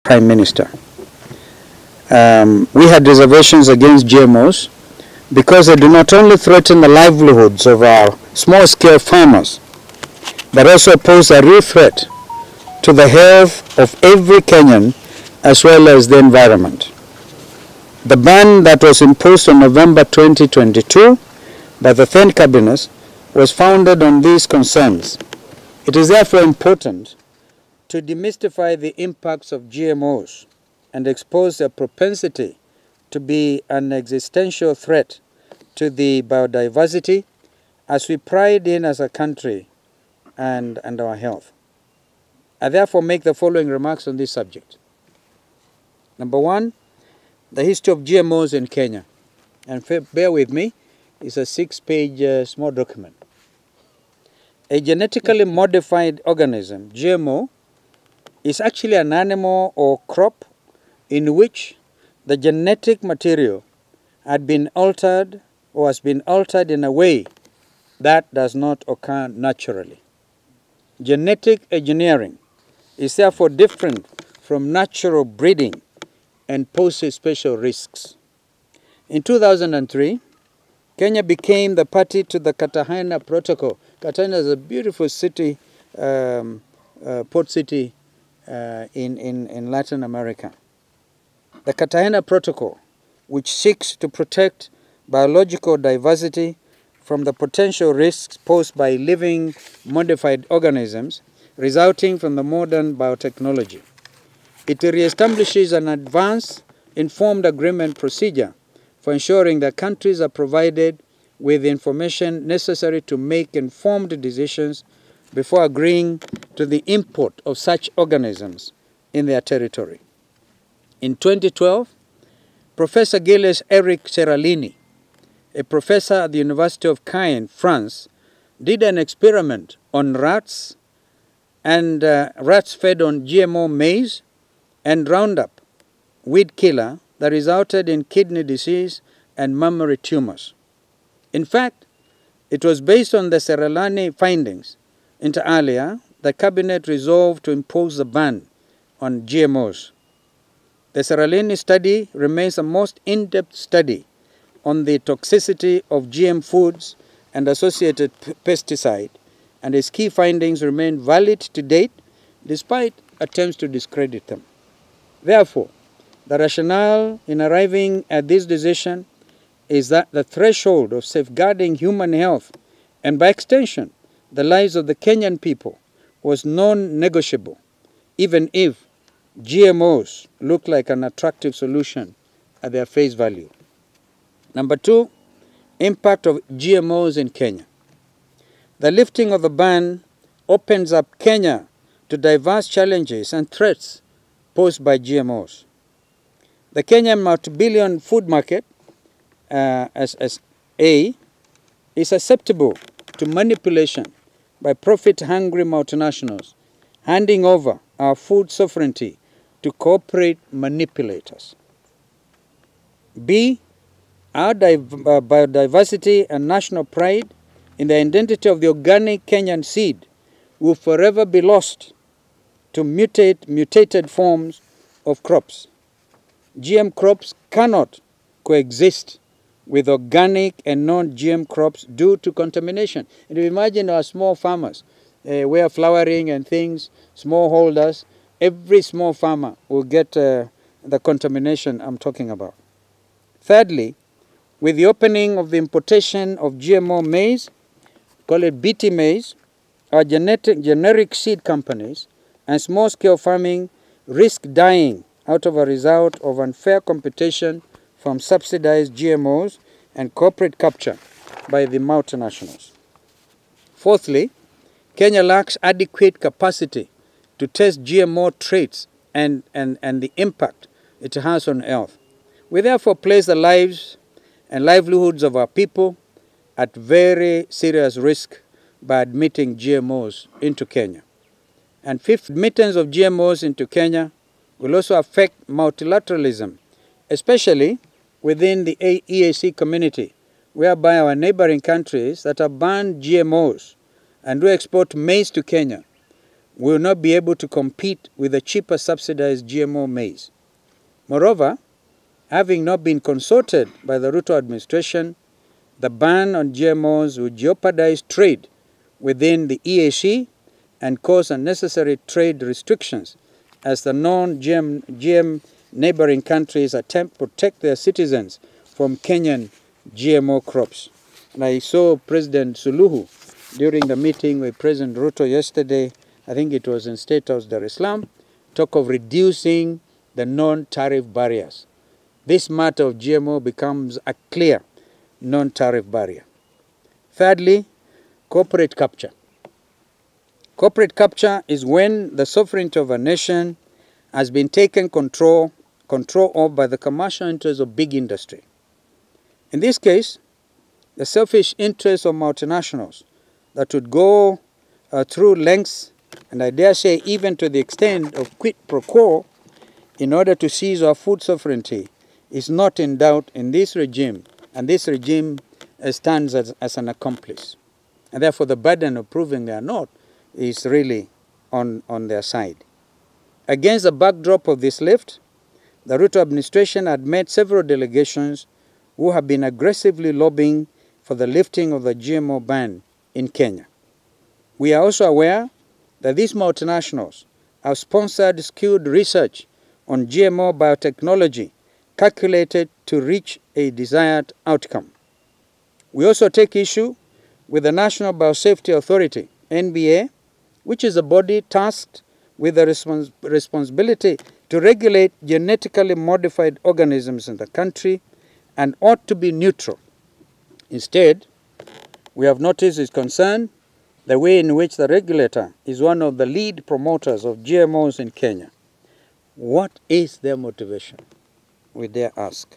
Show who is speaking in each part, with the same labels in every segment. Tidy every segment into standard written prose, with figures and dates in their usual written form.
Speaker 1: Prime Minister. We had reservations against GMOs because they do not only threaten the livelihoods of our small-scale farmers, but also pose a real threat to the health of every Kenyan as well as the environment. The ban that was imposed in November 2022 by the then cabinet was founded on these concerns. It is therefore important to demystify the impacts of GMOs and expose their propensity to be an existential threat to the biodiversity as we pride in as a country and our health. I therefore make the following remarks on this subject. Number one, the history of GMOs in Kenya. And bear with me, it's a 6-page small document. A genetically modified organism, GMO, is actually an animal or crop in which the genetic material had been altered or has been altered in a way that does not occur naturally. Genetic engineering is therefore different from natural breeding and poses special risks. In 2003, Kenya became the party to the Cartagena Protocol. Cartagena is a beautiful city, port city in Latin America. The Cartagena Protocol, which seeks to protect biological diversity from the potential risks posed by living modified organisms resulting from the modern biotechnology. It reestablishes an advanced, informed agreement procedure for ensuring that countries are provided with information necessary to make informed decisions before agreeing to the import of such organisms in their territory. In 2012, Professor Gilles Eric Seralini, a professor at the University of Caen, France, did an experiment on rats, and rats fed on GMO maize and Roundup, weed killer, that resulted in kidney disease and mammary tumors. In fact, it was based on the Seralini findings. Inter alia, the cabinet resolved to impose a ban on GMOs. The Seralini study remains the most in-depth study on the toxicity of GM foods and associated pesticide, and its key findings remain valid to date despite attempts to discredit them. Therefore, the rationale in arriving at this decision is that the threshold of safeguarding human health and by extension the lives of the Kenyan people was non-negotiable, even if GMOs look like an attractive solution at their face value. Number two, impact of GMOs in Kenya. The lifting of the ban opens up Kenya to diverse challenges and threats posed by GMOs. The Kenyan multi-billion food market, SSA, is susceptible to manipulation by profit-hungry multinationals, handing over our food sovereignty to corporate manipulators. B, our biodiversity and national pride in the identity of the organic Kenyan seed will forever be lost to mutated forms of crops. GM crops cannot coexist with organic and non-GM crops due to contamination. And imagine our small farmers, where flowering and things, smallholders, every small farmer will get the contamination I'm talking about. Thirdly, with the opening of the importation of GMO maize, call it BT maize, our generic seed companies and small-scale farming risk dying out of a result of unfair competition from subsidized GMOs and corporate capture by the multinationals. Fourthly, Kenya lacks adequate capacity to test GMO traits and the impact it has on health. We therefore place the lives and livelihoods of our people at very serious risk by admitting GMOs into Kenya. And fifth, admittance of GMOs into Kenya will also affect multilateralism, especially within the EAC community, whereby our neighboring countries that have banned GMOs and do export maize to Kenya we will not be able to compete with the cheaper subsidized GMO maize. Moreover, having not been consulted by the RUTO administration, the ban on GMOs would jeopardize trade within the EAC and cause unnecessary trade restrictions as the non-GM neighboring countries attempt to protect their citizens from Kenyan GMO crops. And I saw President Suluhu during the meeting with President Ruto yesterday, I think it was in State House, Dar es Salaam, talk of reducing the non-tariff barriers. This matter of GMO becomes a clear non-tariff barrier. Thirdly, corporate capture. Corporate capture is when the sovereignty of a nation has been taken control of by the commercial interests of big industry. In this case, the selfish interests of multinationals that would go through lengths, and I dare say even to the extent of quid pro quo, in order to seize our food sovereignty, is not in doubt in this regime, and this regime stands as an accomplice. And therefore the burden of proving they are not is really on their side. Against the backdrop of this lift, the RUTO administration had met several delegations who have been aggressively lobbying for the lifting of the GMO ban in Kenya. We are also aware that these multinationals have sponsored skilled research on GMO biotechnology calculated to reach a desired outcome. We also take issue with the National Biosafety Authority, NBA, which is a body tasked with the responsibility to regulate genetically modified organisms in the country and ought to be neutral. Instead, we have noticed its concern the way in which the regulator is one of the lead promoters of GMOs in Kenya. What is their motivation? We dare ask.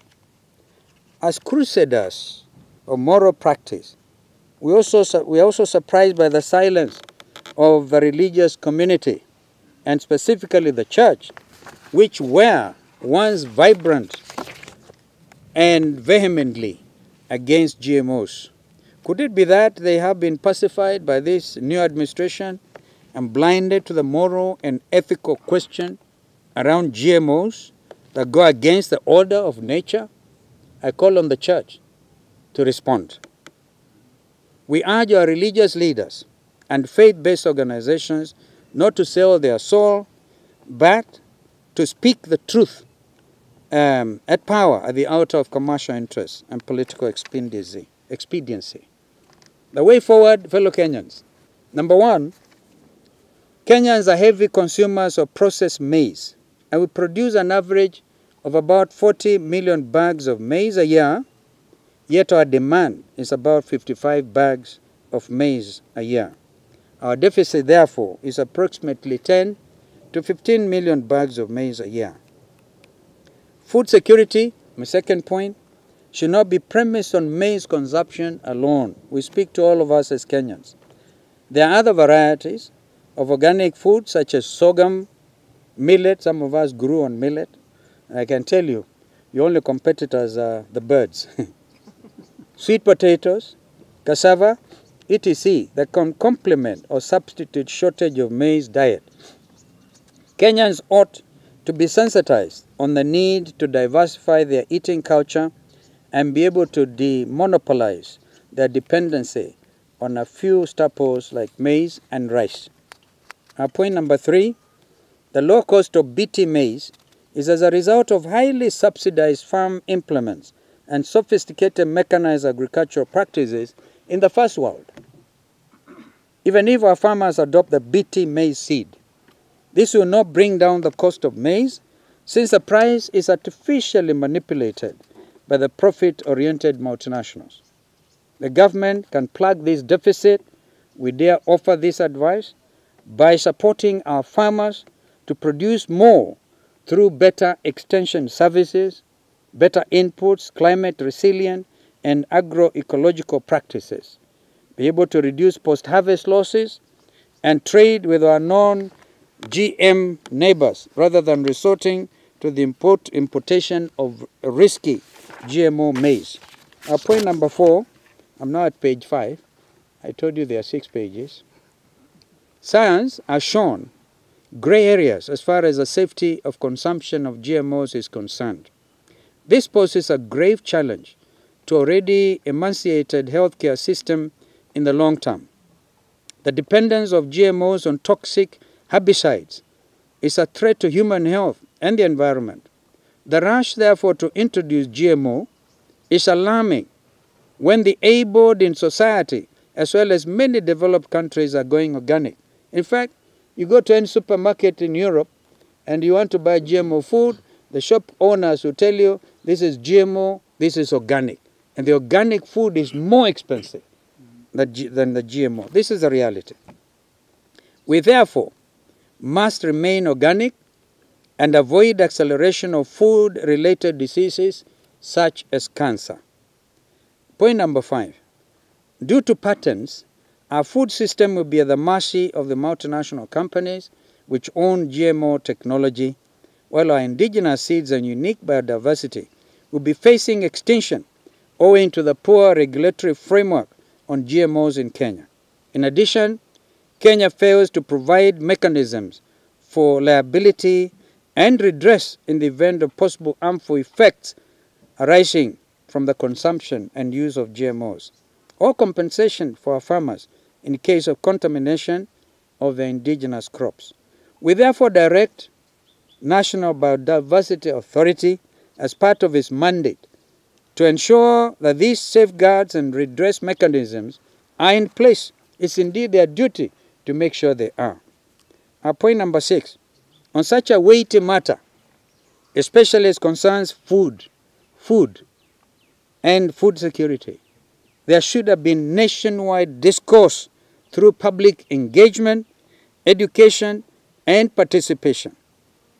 Speaker 1: As crusaders of moral practice, we are also surprised by the silence of the religious community, and specifically the church, which were once vibrant and vehemently against GMOs. Could it be that they have been pacified by this new administration and blinded to the moral and ethical question around GMOs that go against the order of nature? I call on the church to respond. We urge our religious leaders and faith-based organizations not to sell their soul, but to speak the truth at power at the altar of commercial interests and political expediency. The way forward, fellow Kenyans. Number one, Kenyans are heavy consumers of processed maize, and we produce an average of about 40 million bags of maize a year, yet our demand is about 55 bags of maize a year. Our deficit, therefore, is approximately 10 to 15 million bags of maize a year. Food security, my second point, should not be premised on maize consumption alone. We speak to all of us as Kenyans. There are other varieties of organic food such as sorghum, millet. Some of us grew on millet. And I can tell you, your only competitors are the birds. Sweet potatoes, cassava, etc. that can complement or substitute shortage of maize diet. Kenyans ought to be sensitized on the need to diversify their eating culture and be able to demonopolize their dependency on a few staples like maize and rice. Point number three, the low cost of BT maize is as a result of highly subsidized farm implements and sophisticated mechanized agricultural practices in the first world. Even if our farmers adopt the BT maize seed, this will not bring down the cost of maize, since the price is artificially manipulated by the profit-oriented multinationals. The government can plug this deficit. We dare offer this advice by supporting our farmers to produce more through better extension services, better inputs, climate resilient, and agroecological practices, be able to reduce post-harvest losses, and trade with our non-GM neighbors rather than resorting to the importation of risky GMO maize. Point number four, I'm now at page 5. I told you there are 6 pages. Science has shown gray areas as far as the safety of consumption of GMOs is concerned. This poses a grave challenge to already emaciated healthcare system in the long term. The dependence of GMOs on toxic herbicides is a threat to human health and the environment. The rush, therefore, to introduce GMO is alarming when the able-bodied in society, as well as many developed countries, are going organic. In fact, you go to any supermarket in Europe and you want to buy GMO food, the shop owners will tell you this is GMO, this is organic. And the organic food is more expensive than the GMO. This is the reality. We therefore must remain organic and avoid acceleration of food-related diseases such as cancer. Point number 5. Due to patents, our food system will be at the mercy of the multinational companies which own GMO technology, while our indigenous seeds and unique biodiversity will be facing extinction owing to the poor regulatory framework on GMOs in Kenya. In addition, Kenya fails to provide mechanisms for liability and redress in the event of possible harmful effects arising from the consumption and use of GMOs, or compensation for our farmers in case of contamination of the indigenous crops. We therefore direct National Biodiversity Authority as part of its mandate to ensure that these safeguards and redress mechanisms are in place. It's indeed their duty to make sure they are. Our point number 6. On such a weighty matter, especially as concerns food and food security, there should have been nationwide discourse through public engagement, education, and participation.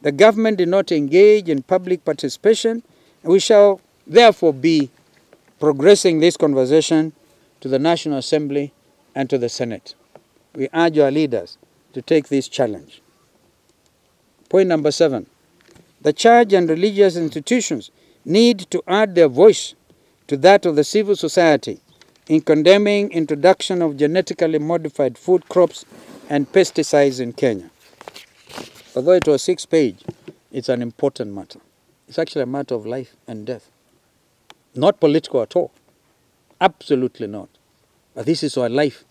Speaker 1: The government did not engage in public participation, and we shall therefore be progressing this conversation to the National Assembly and to the Senate. We urge our leaders to take this challenge. Point number 7. The church and religious institutions need to add their voice to that of the civil society in condemning introduction of genetically modified food crops and pesticides in Kenya. Although it was 6-page, it's an important matter. It's actually a matter of life and death. Not political at all. Absolutely not. But this is our life.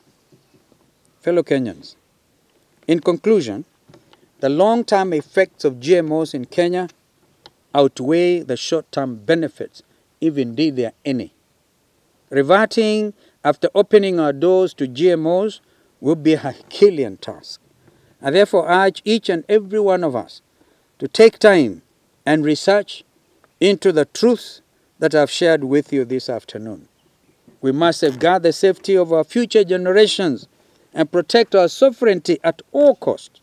Speaker 1: Fellow Kenyans, in conclusion, the long-term effects of GMOs in Kenya outweigh the short-term benefits, if indeed there are any. Reverting after opening our doors to GMOs would be a Herculean task. I therefore urge each and every one of us to take time and research into the truths that I've shared with you this afternoon. We must safeguard the safety of our future generations and protect our sovereignty at all costs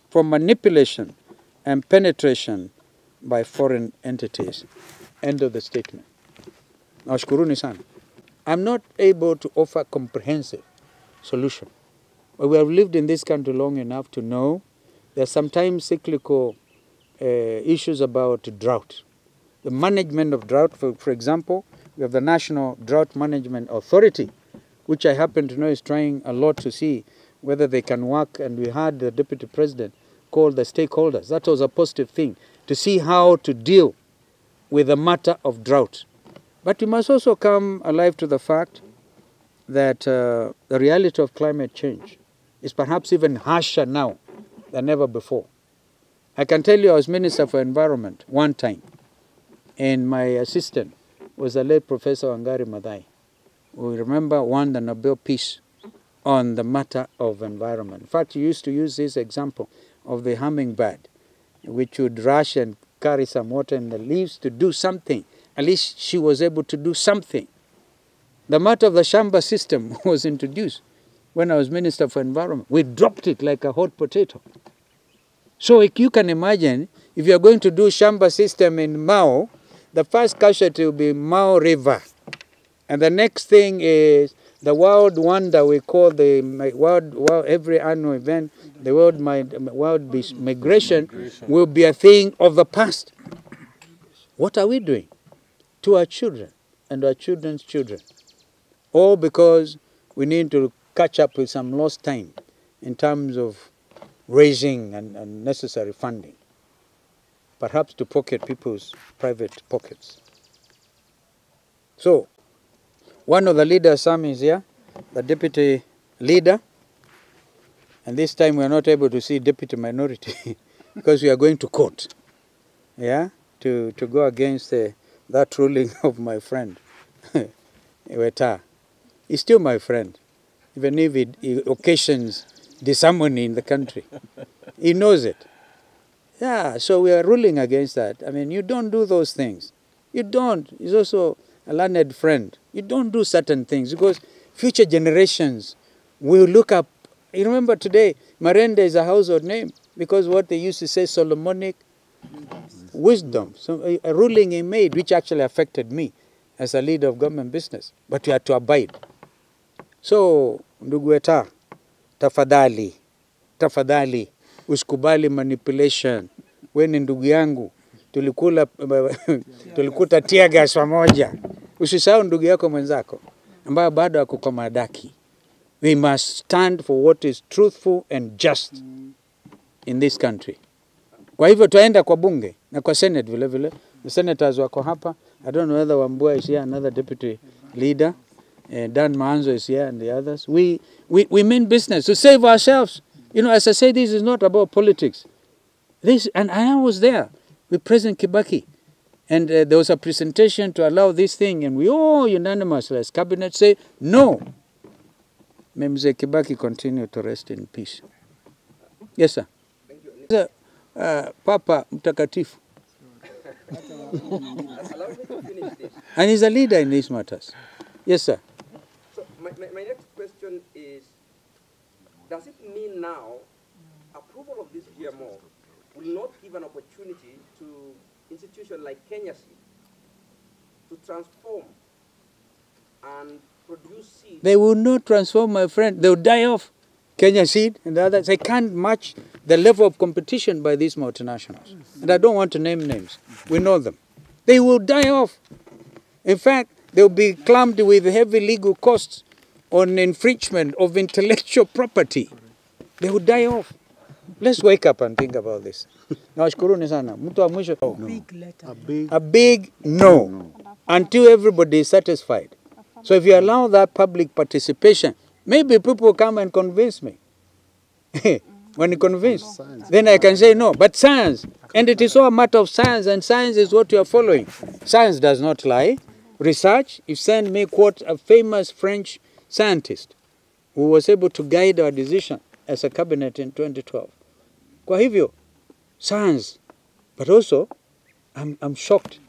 Speaker 1: from manipulation and penetration by foreign entities. End of the statement. Nawashukuruni sana. I'm not able to offer a comprehensive solution. But we have lived in this country long enough to know there are sometimes cyclical issues about drought. The management of drought, for example, we have the National Drought Management Authority, which I happen to know is trying a lot to see whether they can work, and we had the Deputy President call the stakeholders. That was a positive thing, to see how to deal with the matter of drought. But we must also come alive to the fact that the reality of climate change is perhaps even harsher now than ever before. I can tell you I was Minister for Environment one time, and my assistant was the late Professor Wangari Maathai, who remember won the Nobel Peace on the matter of environment. In fact, he used to use this example of the hummingbird, which would rush and carry some water in the leaves to do something. At least she was able to do something. The matter of the Shamba system was introduced when I was Minister for Environment. We dropped it like a hot potato. So you can imagine, if you're going to do Shamba system in Mao, the first casualty will be Mao River. And the next thing is the world wonder we call the world every annual event, the world beast migration will be a thing of the past. What are we doing to our children and our children's children? All because we need to catch up with some lost time in terms of raising and necessary funding, perhaps to pocket people's private pockets. So, one of the leaders, Sam, is here, the deputy leader, and this time we are not able to see deputy minority because we are going to court, yeah, to go against that ruling of my friend, Weta. He's still my friend, even if it occasions disharmony in the country. He knows it. Yeah, so we are ruling against that. I mean, you don't do those things. You don't. He's also a learned friend. You don't do certain things because future generations will look up. You remember today, Marende is a household name because what they used to say, Solomonic wisdom. So a ruling he made which actually affected me as a leader of government business. But you had to abide. So, ndugu Weta, tafadhali, usikubali manipulation. We ni ndugu yangu. Tulikuta tear gas pamoja. Usisahau ndugu yako mwenzako ambaye bado ako kwa madaki. We must stand for what is truthful and just in this country. Kwa hivyo tuenda kwa bunge na kwa senate vile vile. The senators wako hapa. I don't know whether Wambua is here, another deputy leader. Dan Maanzo is here and the others. We mean business to save ourselves. You know, as I say, this is not about politics. And I was there with President Kibaki. And there was a presentation to allow this thing, and we all unanimously as cabinet say, no. May Mzee Kibaki continue to rest in peace. Yes, sir.
Speaker 2: Thank you.
Speaker 1: Papa Mtakatifu.
Speaker 2: Allow me to finish this.
Speaker 1: And he's a leader in these matters. Yes, sir.
Speaker 2: So my next question is, does it mean now approval of this GMO will not give an opportunity to institutions like Kenya Seed to transform and produce seeds?
Speaker 1: They will not transform, my friend. They will die off. Kenya Seed and the others. They can't match the level of competition by these multinationals. And I don't want to name names. We know them. They will die off. In fact, they will be clamped with heavy legal costs on infringement of intellectual property. They will die off. Let's wake up and think about this. Nawashukuruni sana. Mtu wa mwisho. A big no. Until everybody is satisfied. So if you allow that public participation, maybe people will come and convince me. When you convince, then I can say no. But science, and it is all a matter of science, and science is what you are following. Science does not lie. Research, you send me, quote, a famous French scientist who was able to guide our decision as a cabinet in 2012. Kwa hivyo, science. But also, I'm shocked.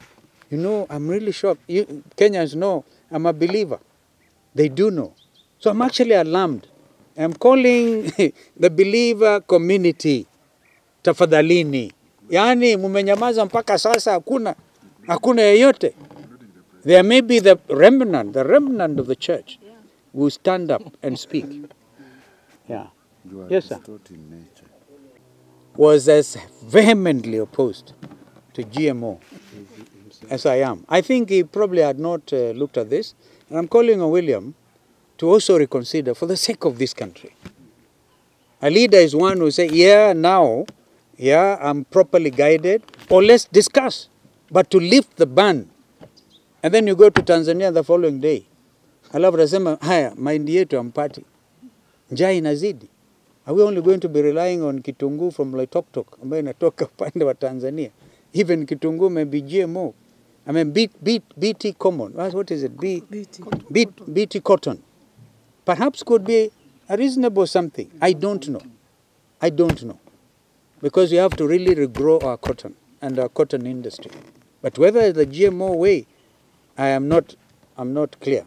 Speaker 1: You know, I'm really shocked. Kenyans know I'm a believer. They do know. So I'm actually alarmed. I'm calling the believer community, tafadhalini. Yani, mumenyamaza mpaka sasa hakuna yeyote. There may be the remnant of the church who stand up and speak. Yeah. Yes, sir. Was as vehemently opposed to GMO as I am. I think he probably had not looked at this. And I'm calling on William to also reconsider for the sake of this country. A leader is one who say, now, I'm properly guided, or let's discuss. But to lift the ban, and then you go to Tanzania the following day. Alafu nasema, haya, mahindi yetu hampati. Njaa inazidi. Are we only going to be relying on kitunguu from Loitoktok, ambayo inatoka upande wa Tanzania? Even kitunguu may be GMO. I mean, BT common. What is it? BT cotton. Perhaps could be a reasonable something. I don't know. Because you have to really regrow our cotton and our cotton industry. But whether the GMO way, I'm not clear.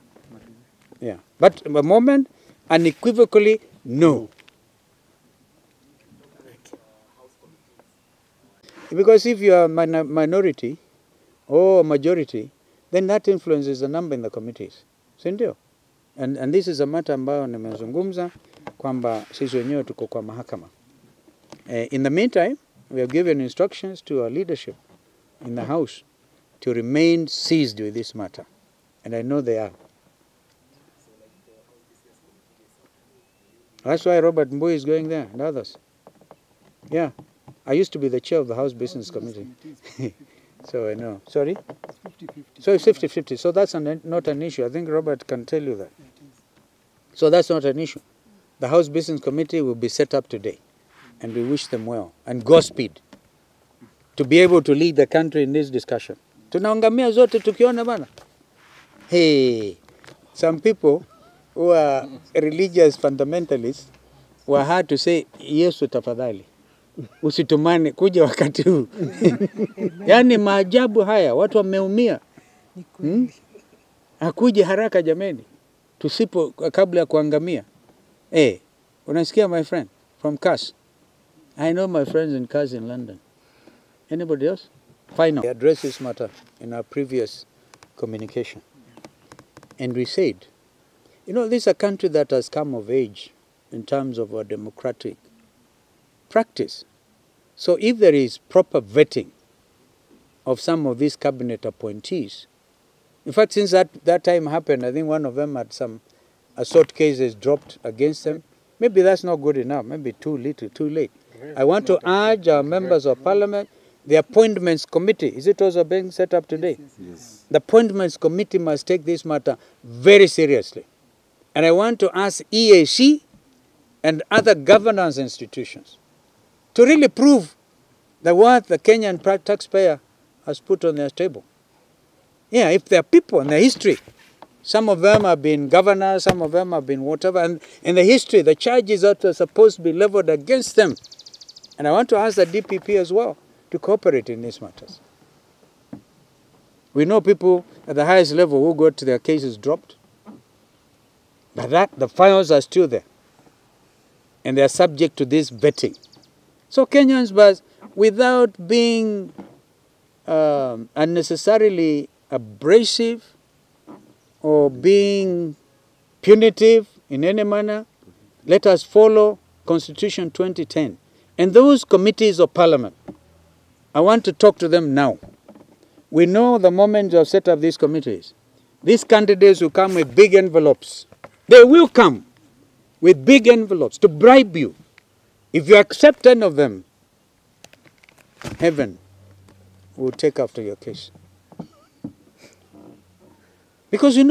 Speaker 1: Yeah. But at the moment, unequivocally, no. Because if you are a minority or majority, then that influences the number in the committees. Sindio? And this is a matter ambayo nimezungumza kwamba sisi wenyewe tuko kwa mahakama. In the meantime, we have given instructions to our leadership in the House to remain seized with this matter. And I know they are. That's why Robert Mbui is going there and others. Yeah. I used to be the chair of the House Business Committee. So I know. Sorry?
Speaker 3: It's 50-50.
Speaker 1: So it's 50-50. So that's not an issue. I think Robert can tell you that. So that's not an issue. The House Business Committee will be set up today. And we wish them well. And Godspeed. To be able to lead the country in this discussion. Tunaangamia zote tukiona bana. Hey, some people who are religious fundamentalists were hard to say, Yesu tafadhali. Usitumane kuja wakati huu. Yaani maajabu haya, watu wameumia. Akuje haraka jameni. Tusipo kabla ya kuangamia. Unasikia my friend from CAS? I know my friends in CAS in London. Anybody else? Final. We addressed this matter in our previous communication. And we said, you know, this is a country that has come of age in terms of our democratic practice. So if there is proper vetting of some of these cabinet appointees, in fact, since that time happened, I think one of them had some assault cases dropped against them. Maybe that's not good enough. Maybe too little, too late. I want to urge our members of parliament, the appointments committee, is it also being set up today?
Speaker 3: Yes.
Speaker 1: The appointments committee must take this matter very seriously. And I want to ask EAC and other governance institutions to really prove the what the Kenyan taxpayer has put on their table. Yeah, if there are people in the history, some of them have been governors, some of them have been whatever, and in the history, the charges that are supposed to be leveled against them. And I want to ask the DPP as well to cooperate in these matters. We know people at the highest level who got their cases dropped, but the files are still there, and they are subject to this vetting. So Kenyans, but without being unnecessarily abrasive or being punitive in any manner, let us follow Constitution 2010. And those committees of parliament, I want to talk to them now. We know the moment you have set up these committees, these candidates will come with big envelopes. They will come with big envelopes to bribe you. If you accept any of them, heaven will take after your case. Because you know